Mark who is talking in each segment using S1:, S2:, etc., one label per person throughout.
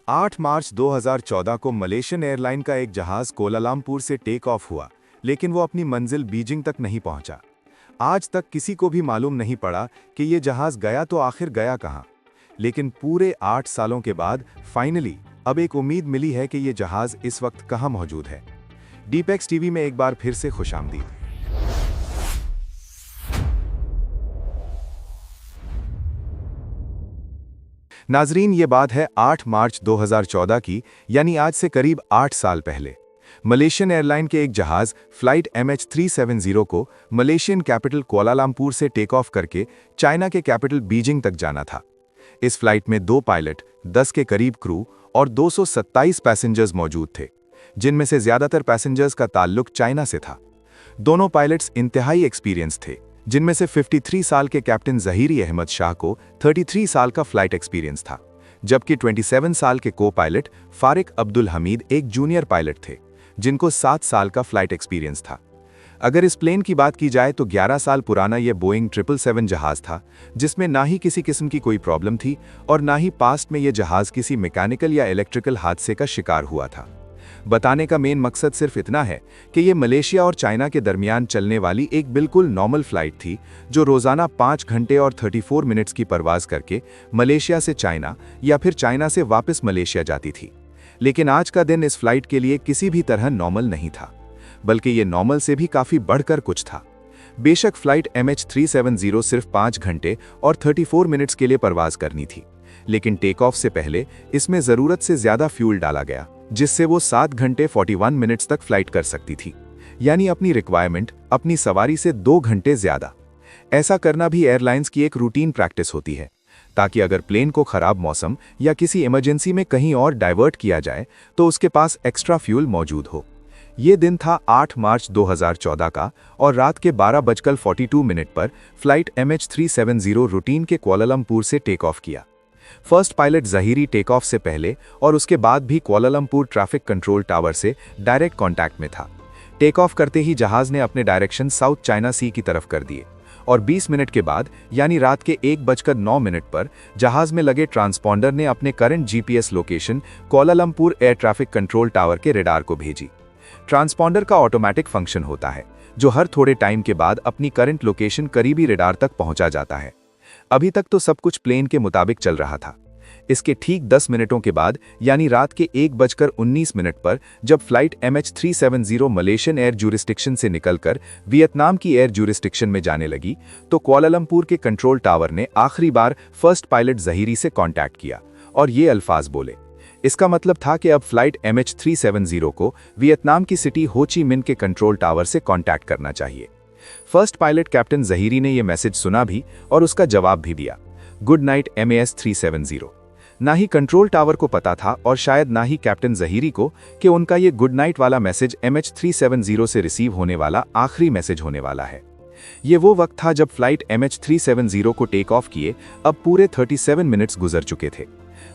S1: 8 मार्च 2014 को Malaysian airline का एक जहाज कोलालमपुर से टेक ऑफ हुआ, लेकिन वो अपनी मंजिल बीजिंग तक नहीं पहुंचा। आज तक किसी को भी मालूम नहीं पड़ा कि ये जहाज गया तो आखिर गया कहां। लेकिन पूरे 8 सालों के बाद फाइनली अब एक उम्मीद मिली है कि ये जहाज इस वक्त कहां मौजूद है। डीपेक्स टीवी में एक बार फिर से खुशामदीद। नाजरीन, ये बात है 8 मार्च 2014 की, यानी आज से करीब 8 साल पहले। मलेशियन एयरलाइन के एक जहाज फ्लाइट MH370 को मलेशियन कैपिटल कुआलालंपुर से टेक ऑफ करके चाइना के कैपिटल बीजिंग तक जाना था। इस फ्लाइट में 2 पायलट, 10 के करीब क्रू और 227 पैसेंजर्स मौजूद थे, जिनमें से ज्यादातर पैसेंजर्स का ताल्लुक चाइना से था। दोनों पायलट्स इंतहाई एक्सपीरियंस थे, जिनमें से 53 साल के कैप्टन जहीरी अहमद शाह को 33 साल का फ्लाइट एक्सपीरियंस था, जबकि 27 साल के को पायलट फारिक अब्दुल हमीद एक जूनियर पायलट थे, जिनको 7 साल का फ्लाइट एक्सपीरियंस था। अगर इस प्लेन की बात की जाए तो 11 साल पुराना यह बोइंग 777 जहाज था, जिसमें ना ही किसी किस्म की कोई प्रॉब्लम थी और ना ही पास्ट में यह जहाज किसी मैकेनिकल या इलेक्ट्रिकल हादसे का शिकार हुआ था। बताने का मेन मकसद सिर्फ इतना है कि ये मलेशिया और चाइना के दरमियान चलने वाली एक बिल्कुल नॉर्मल फ्लाइट थी, जो रोजाना 5 घंटे और 34 मिनट्स की परवाज करके मलेशिया से चाइना या फिर चाइना से वापस मलेशिया जाती थी। लेकिन आज का दिन इस फ्लाइट के लिए किसी भी तरह नॉर्मल नहीं था, बल्कि ये नॉर्मल से भी काफी बढ़कर कुछ था। बेशक फ्लाइट MH370 सिर्फ 5 घंटे और 34 मिनट्स के लिए परवाज करनी थी, लेकिन टेक ऑफ से पहले इसमें जरूरत से ज्यादा फ्यूल डाला गया, जिससे वो 7 घंटे 41 मिनट्स तक फ्लाइट कर सकती थी, यानी अपनी रिक्वायरमेंट अपनी सवारी से 2 घंटे ज्यादा। ऐसा करना भी एयरलाइंस की एक रूटीन प्रैक्टिस होती है, ताकि अगर प्लेन को खराब मौसम या किसी इमरजेंसी में कहीं और डाइवर्ट किया जाए तो उसके पास एक्स्ट्रा फ्यूल मौजूद हो। ये दिन था 8 मार्च 2014 का और रात के 12:42 पर फ्लाइट MH370 रूटीन के कुआलालंपुर से टेक ऑफ किया। फर्स्ट पायलट जहीरी टेक ऑफ से पहले और उसके बाद भी कुआलालंपुर ट्रैफिक कंट्रोल टावर से डायरेक्ट कांटेक्ट में था। टेक ऑफ करते ही जहाज ने अपने डायरेक्शन साउथ चाइना सी की तरफ कर दिए और 20 मिनट के बाद यानी रात के 1:09 पर जहाज में लगे ट्रांसपॉन्डर ने अपने current GPS location Kuala Lumpur air traffic control tower के रेडार को भेजी। ट्रांसपॉन्डर का ऑटोमेटिक फंक्शन होता है, जो हर थोड़े टाइम के बाद अपनी करंट लोकेशन करीबी रेडार तक पहुंचा जाता है। अभी तक तो सब कुछ प्लेन के मुताबिक चल रहा था। इसके ठीक 10 मिनटों के बाद यानी रात के 1:19 पर जब flight MH370 Malaysian air jurisdiction से निकलकर वियतनाम की एयर ज्यूरिस्डिक्शन में जाने लगी, तो कुआलालंपुर के कंट्रोल टावर ने आखिरी बार फर्स्ट पायलट जहीरी से कांटेक्ट किया और ये अल्फाज बोले। इसका मतलब था कि अब फ्लाइट MH370 को वियतनाम की सिटी हो ची मिन के कंट्रोल टावर से कांटेक्ट करना चाहिए। फर्स्ट पायलट कैप्टन जहीरी ने यह मैसेज सुना भी और उसका जवाब भी दिया, गुड नाइट MAS370। ना ही कंट्रोल टावर को पता था और शायद ना ही कैप्टन जहीरी को कि उनका ये गुड नाइट वाला मैसेज MH370 से रिसीव होने वाला आखिरी मैसेज होने वाला है। ये वो वक्त था जब फ्लाइट MH370 को टेक ऑफ किए अब पूरे 37 मिनट्स गुजर चुके थे।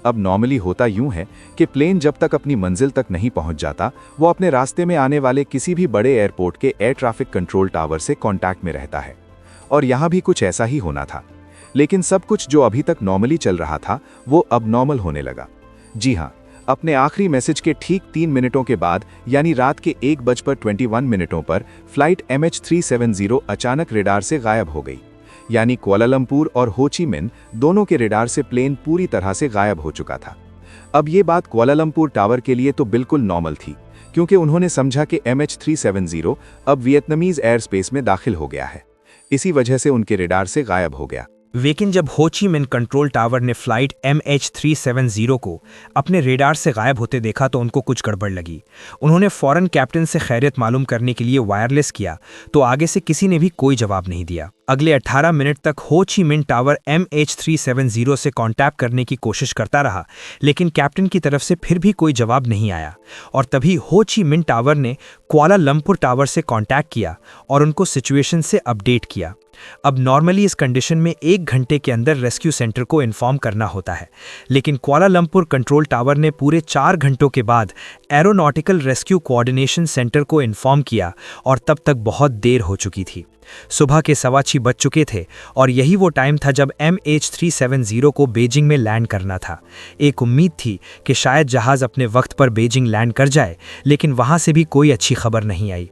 S1: अब नॉर्मली होता यूं है कि प्लेन जब तक अपनी मंजिल तक नहीं पहुंच जाता, वो अपने रास्ते में आने वाले किसी भी बड़े एयरपोर्ट के एयर ट्रैफिक कंट्रोल टावर से कांटेक्ट में रहता है, और यहां भी कुछ ऐसा ही होना था। लेकिन सब कुछ जो अभी तक नॉर्मली चल रहा था वो अब नॉर्मल होने लगा। जी हां, अपने आखिरी मैसेज के ठीक 3 मिनटों के बाद यानी रात के 1:21 पर फ्लाइट MH370 अचानक रेडार से गायब हो गई, यानी कुआलालंपुर और हो ची मिन दोनों के रेडार से प्लेन पूरी तरह से गायब हो चुका था। अब ये बात कुआलालंपुर टावर के लिए तो बिल्कुल नॉर्मल थी, क्योंकि उन्होंने समझा कि MH370 अब वियतनामीज एयर स्पेस में दाखिल हो गया है, इसी वजह से उनके रेडार से गायब हो गया।
S2: लेकिन जब हो ची मिन कंट्रोल टावर ने फ्लाइट MH370 को अपने रेडार से गायब होते देखा तो उनको कुछ गड़बड़ लगी। उन्होंने फौरन कैप्टन से खैरियत मालूम करने के लिए वायरलेस किया, तो आगे से किसी ने भी कोई जवाब नहीं दिया। अगले 18 मिनट तक हो ची मिन टावर MH370 से कांटेक्ट करने की कोशिश करता रहा, लेकिन कैप्टन की तरफ से फिर भी कोई जवाब नहीं आया। और तभी हो ची मिन टावर ने कुआलालंपुर टावर से कांटेक्ट किया और उनको सिचुएशन से अपडेट किया। अब नॉर्मली इस कंडीशन में 1 घंटे के अंदर रेस्क्यू सेंटर को इन्फॉर्म करना होता है, लेकिन कुआलालंपुर कंट्रोल टावर ने पूरे 4 घंटों के बाद एरोनॉटिकल रेस्क्यू कोऑर्डिनेशन सेंटर को इन्फॉर्म किया और तब तक बहुत देर हो चुकी थी। सुबह के 6:15 बज चुके थे और यही वो टाइम था जब MH370 को बीजिंग में लैंड करना था। एक उम्मीद थी कि शायद जहाज़ अपने वक्त पर बीजिंग लैंड कर जाए, लेकिन वहाँ से भी कोई अच्छी खबर नहीं आई।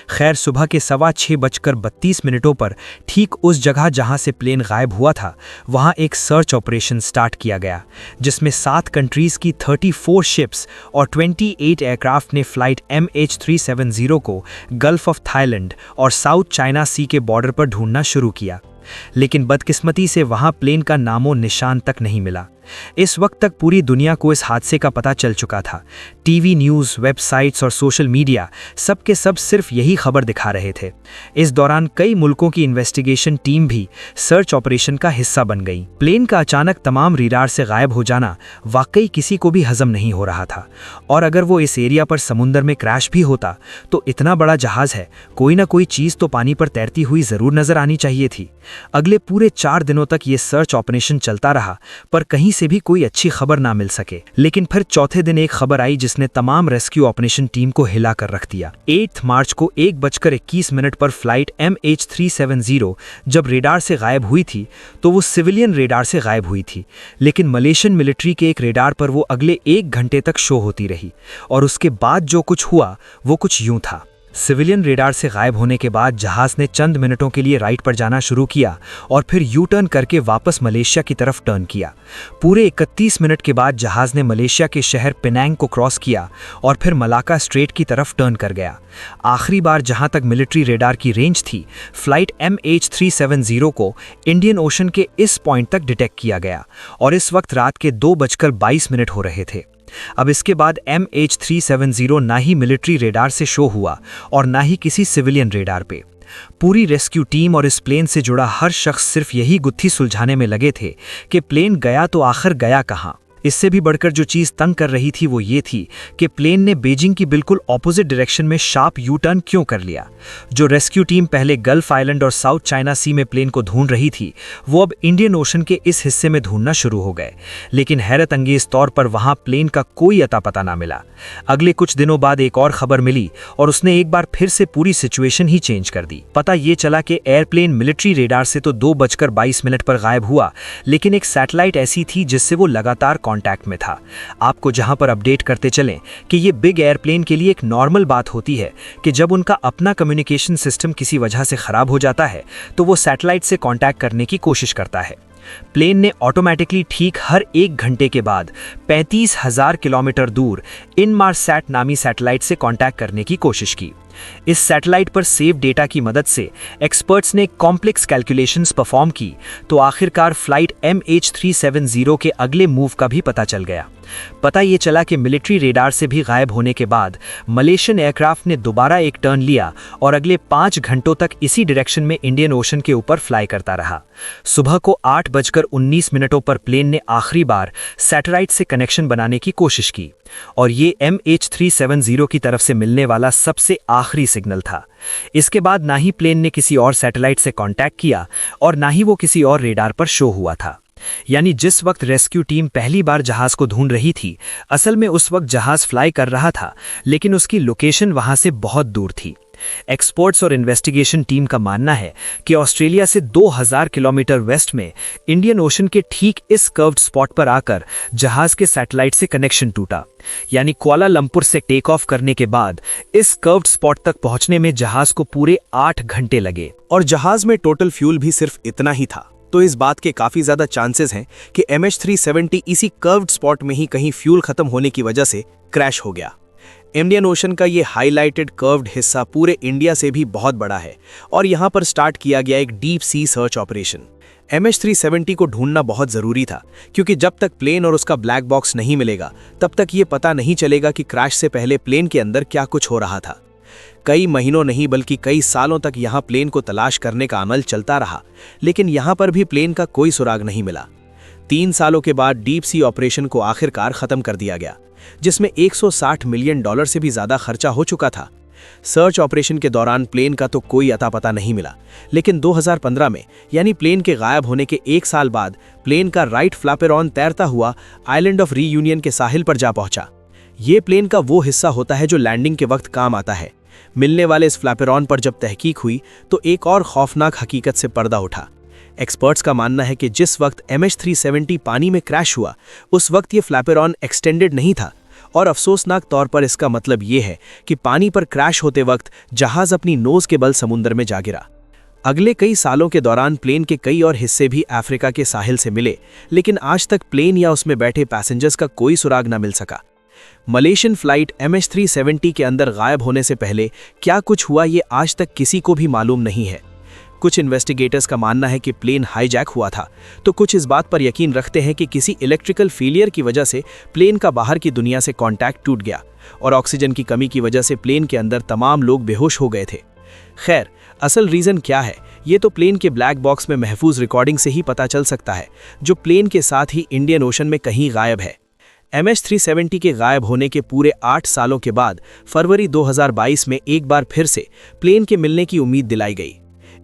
S2: खैर, सुबह के 6:32 पर ठीक उस जगह जहां से प्लेन गायब हुआ था, वहां एक सर्च ऑपरेशन स्टार्ट किया गया, जिसमें 7 कंट्रीज की 34 शिप्स और 28 एयरक्राफ्ट ने फ्लाइट MH370 को गल्फ ऑफ थाईलैंड और साउथ चाइना सी के बॉर्डर पर ढूंढना शुरू किया। लेकिन बदकिस्मती से वहां प्लेन का नामो निशान तक नहीं मिला। इस वक्त तक पूरी दुनिया को इस हादसे का पता चल चुका था। टीवी न्यूज़, वेबसाइट्स और सोशल मीडिया सब के सब सिर्फ यही खबर दिखा रहे थे। इस दौरान कई मुल्कों की इन्वेस्टिगेशन टीम भी सर्च ऑपरेशन का हिस्सा बन गई। प्लेन का अचानक तमाम रडार से गायब हो जाना वाकई किसी को भी हजम नहीं हो रहा था, और अगर वो इस एरिया पर समुंदर में क्रैश भी होता तो इतना बड़ा जहाज है, कोई ना कोई चीज़ तो पानी पर तैरती हुई ज़रूर नजर आनी चाहिए थी। अगले पूरे 4 दिनों तक ये सर्च ऑपरेशन चलता रहा, पर कहीं से भी कोई अच्छी खबर ना मिल सके। लेकिन फिर चौथे दिन एक खबर आई जिसने तमाम रेस्क्यू ऑपरेशन टीम को हिला कर रख दिया। 8 मार्च को 1:21 पर फ्लाइट MH370 जब रेडार से गायब हुई थी तो वो सिविलियन रेडार से गायब हुई थी, लेकिन मलेशियन मिलिट्री के एक रेडार पर वो अगले 1 घंटे तक शो होती रही। और उसके बाद जो कुछ हुआ वो कुछ यूं था। सिविलियन रेडार से गायब होने के बाद जहाज ने चंद मिनटों के लिए राइट पर जाना शुरू किया और फिर यू टर्न करके वापस मलेशिया की तरफ टर्न किया। पूरे 31 मिनट के बाद जहाज ने मलेशिया के शहर पेनांग को क्रॉस किया और फिर मलाका स्ट्रेट की तरफ टर्न कर गया। आखिरी बार जहां तक मिलिट्री रेडार की रेंज थी, फ्लाइट MH370 को इंडियन ओशन के इस पॉइंट तक डिटेक्ट किया गया और इस वक्त रात के 2:22 हो रहे थे। अब इसके बाद MH370 ना ही मिलिट्री रेडार से शो हुआ और ना ही किसी सिविलियन रेडार पे। पूरी रेस्क्यू टीम और इस प्लेन से जुड़ा हर शख्स सिर्फ यही गुत्थी सुलझाने में लगे थे कि प्लेन गया तो आखिर गया कहाँ। इससे भी बढ़कर जो चीज़ तंग कर रही थी वो ये थी कि प्लेन ने बीजिंग की बिल्कुल ऑपोजिट डायरेक्शन में शार्प यू टर्न क्यों कर लिया। जो रेस्क्यू टीम पहले गल्फ आइलैंड और साउथ चाइना सी में प्लेन को ढूंढ रही थी, वो अब इंडियन ओशन के इस हिस्से में ढूंढना शुरू हो गए। लेकिन हैरत अंगेज तौर पर वहां प्लेन का कोई अता पता ना मिला। अगले कुछ दिनों बाद एक और खबर मिली और उसने एक बार फिर से पूरी सिचुएशन ही चेंज कर दी। पता ये चला कि एयरप्लेन मिलिट्री रेडार से तो 2:22 पर गायब हुआ, लेकिन एक सैटेलाइट ऐसी थी जिससे वो लगातार कांटेक्ट में था। आपको जहां पर अपडेट करते चलें कि ये बिग एयरप्लेन के लिए एक नॉर्मल बात होती है कि जब उनका अपना कम्युनिकेशन सिस्टम किसी वजह से खराब हो जाता है तो वो सैटेलाइट से कांटेक्ट करने की कोशिश करता है। प्लेन ने ऑटोमेटिकली ठीक हर 1 घंटे के बाद 35,000 किलोमीटर दूर इनमारसैट नामी सैटेलाइट से कांटेक्ट करने की कोशिश की। इस सैटेलाइट पर सेव डेटा की मदद से एक्सपर्ट्स ने कॉम्प्लेक्स कैलकुलेशंस परफॉर्म की तो आखिरकार फ्लाइट MH370 के अगले मूव का भी पता चल गया। पता ये चला कि मिलिट्री रेडार से भी गायब होने के बाद मलेशियन एयरक्राफ्ट ने दोबारा एक टर्न लिया और अगले 5 घंटों तक इसी डायरेक्शन में इंडियन ओशन के ऊपर फ्लाई करता रहा। सुबह को 8:19 पर प्लेन ने आखिरी बार सैटेलाइट से कनेक्शन बनाने की कोशिश की और ये MH370 की तरफ से मिलने वाला सबसे आखिरी सिग्नल था। इसके बाद ना ही प्लेन ने किसी और सैटेलाइट से कांटेक्ट किया और ना ही वो किसी और रेडार पर शो हुआ था। यानी जिस वक्त रेस्क्यू टीम पहली बार जहाज को ढूंढ रही थी, असल में उस वक्त जहाज फ्लाई कर रहा था, लेकिन उसकी लोकेशन वहां से बहुत दूर थी। एक्सपर्ट्स और इन्वेस्टिगेशन टीम का मानना है कि ऑस्ट्रेलिया से 2000 किलोमीटर वेस्ट में इंडियन ओशन के ठीक इस कर्व्ड स्पॉट पर आकर जहाज के सैटेलाइट से कनेक्शन टूटा। यानी कुआलालंपुर से टेक ऑफ करने के बाद इस कर्व्ड स्पॉट तक पहुंचने में जहाज को पूरे 8 घंटे लगे
S3: और जहाज में टोटल फ्यूल भी सिर्फ इतना ही था। तो इस बात के काफी ज्यादा चांसेस हैं कि MH370 इसी कर्व्ड स्पॉट में ही कहीं फ्यूल खत्म होने की वजह से क्रैश हो गया। इंडियन ओशन का ये हाईलाइटेड कर्व्ड हिस्सा पूरे इंडिया से भी बहुत बड़ा है और यहाँ पर स्टार्ट किया गया एक deep sea search operation. MH370 को ढूंढना बहुत जरूरी था क्योंकि जब तक प्लेन और उसका ब्लैक बॉक्स नहीं मिलेगा तब तक ये पता नहीं चलेगा कि क्रैश से पहले प्लेन के अंदर क्या कुछ हो रहा था। कई महीनों नहीं बल्कि कई सालों तक यहाँ प्लेन को तलाश करने का अमल चलता रहा, लेकिन यहाँ पर भी प्लेन का कोई सुराग नहीं मिला। 3 सालों के बाद डीप सी ऑपरेशन को आखिरकार खत्म कर दिया गया, जिसमें $160 मिलियन से भी ज्यादा खर्चा हो चुका था। सर्च ऑपरेशन के दौरान प्लेन का तो कोई अता पता नहीं मिला, लेकिन 2015 में यानी प्लेन के गायब होने के 1 साल बाद प्लेन का राइट फ्लैपेरॉन तैरता हुआ आइलैंड ऑफ रीयूनियन के साहिल पर जा पहुंचा। ये प्लेन का वो हिस्सा होता है जो लैंडिंग के वक्त काम आता है। मिलने वाले इस फ्लैपेरॉन पर जब तहकीक हुई तो एक और खौफनाक हकीकत से पर्दा उठा। एक्सपर्ट्स का मानना है कि जिस वक्त MH370 पानी में क्रैश हुआ उस वक्त ये फ्लैपेरॉन एक्सटेंडेड नहीं था, और अफसोसनाक तौर पर इसका मतलब ये है कि पानी पर क्रैश होते वक्त जहाज अपनी नोज के बल समुद्र में जा गिरा। अगले कई सालों के दौरान प्लेन के कई और हिस्से भी अफ्रीका के साहिल से मिले, लेकिन आज तक प्लेन या उसमें बैठे पैसेंजर्स का कोई सुराग न मिल सका। मलेशियन फ्लाइट MH370 के अंदर गायब होने से पहले क्या कुछ हुआ ये आज तक किसी को भी मालूम नहीं है। कुछ इन्वेस्टिगेटर्स का मानना है कि प्लेन हाईजैक हुआ था, तो कुछ इस बात पर यकीन रखते हैं कि किसी इलेक्ट्रिकल फेलियर की वजह से प्लेन का बाहर की दुनिया से कांटेक्ट टूट गया और ऑक्सीजन की कमी की वजह से प्लेन के अंदर तमाम लोग बेहोश हो गए थे। खैर, असल रीज़न क्या है ये तो प्लेन के ब्लैक बॉक्स में महफूज रिकॉर्डिंग से ही पता चल सकता है, जो प्लेन के साथ ही इंडियन ओशन में कहीं गायब है। MH370 के गायब होने के पूरे 8 सालों के बाद फरवरी 2022 में एक बार फिर से प्लेन के मिलने की उम्मीद दिलाई गई।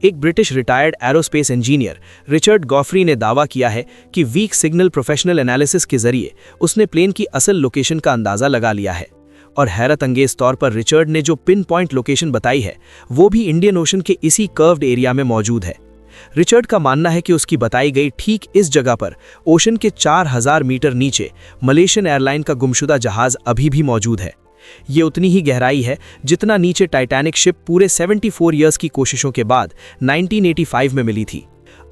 S3: एक British retired aerospace engineer Richard Godfrey ने दावा किया है कि वीक सिग्नल प्रोफेशनल एनालिसिस के जरिए उसने प्लेन की असल लोकेशन का अंदाज़ा लगा लिया है, और हैरत अंगेज तौर पर रिचर्ड ने जो पिन पॉइंट लोकेशन बताई है वो भी इंडियन ओशन के इसी कर्व्ड एरिया में मौजूद है। रिचर्ड का मानना है कि उसकी बताई गई ठीक इस जगह पर ओशन के 4000 मीटर नीचे मलेशियन एयरलाइन का गुमशुदा जहाज अभी भी मौजूद है। ये उतनी ही गहराई है जितना नीचे टाइटैनिक शिप पूरे 74 इयर्स की कोशिशों के बाद 1985 में मिली थी।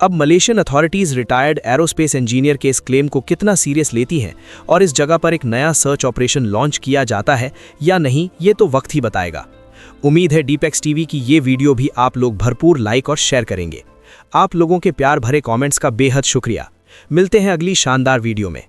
S3: अब Malaysian authorities retired aerospace engineer के इस क्लेम को कितना सीरियस लेती हैं और इस जगह पर एक नया सर्च ऑपरेशन लॉन्च किया जाता है या नहीं, ये तो वक्त ही बताएगा। उम्मीद है डीपेक्स टीवी की ये वीडियो भी आप लोग भरपूर लाइक और शेयर करेंगे। आप लोगों के प्यार भरे कमेंट्स का बेहद शुक्रिया। मिलते हैं अगली शानदार वीडियो में।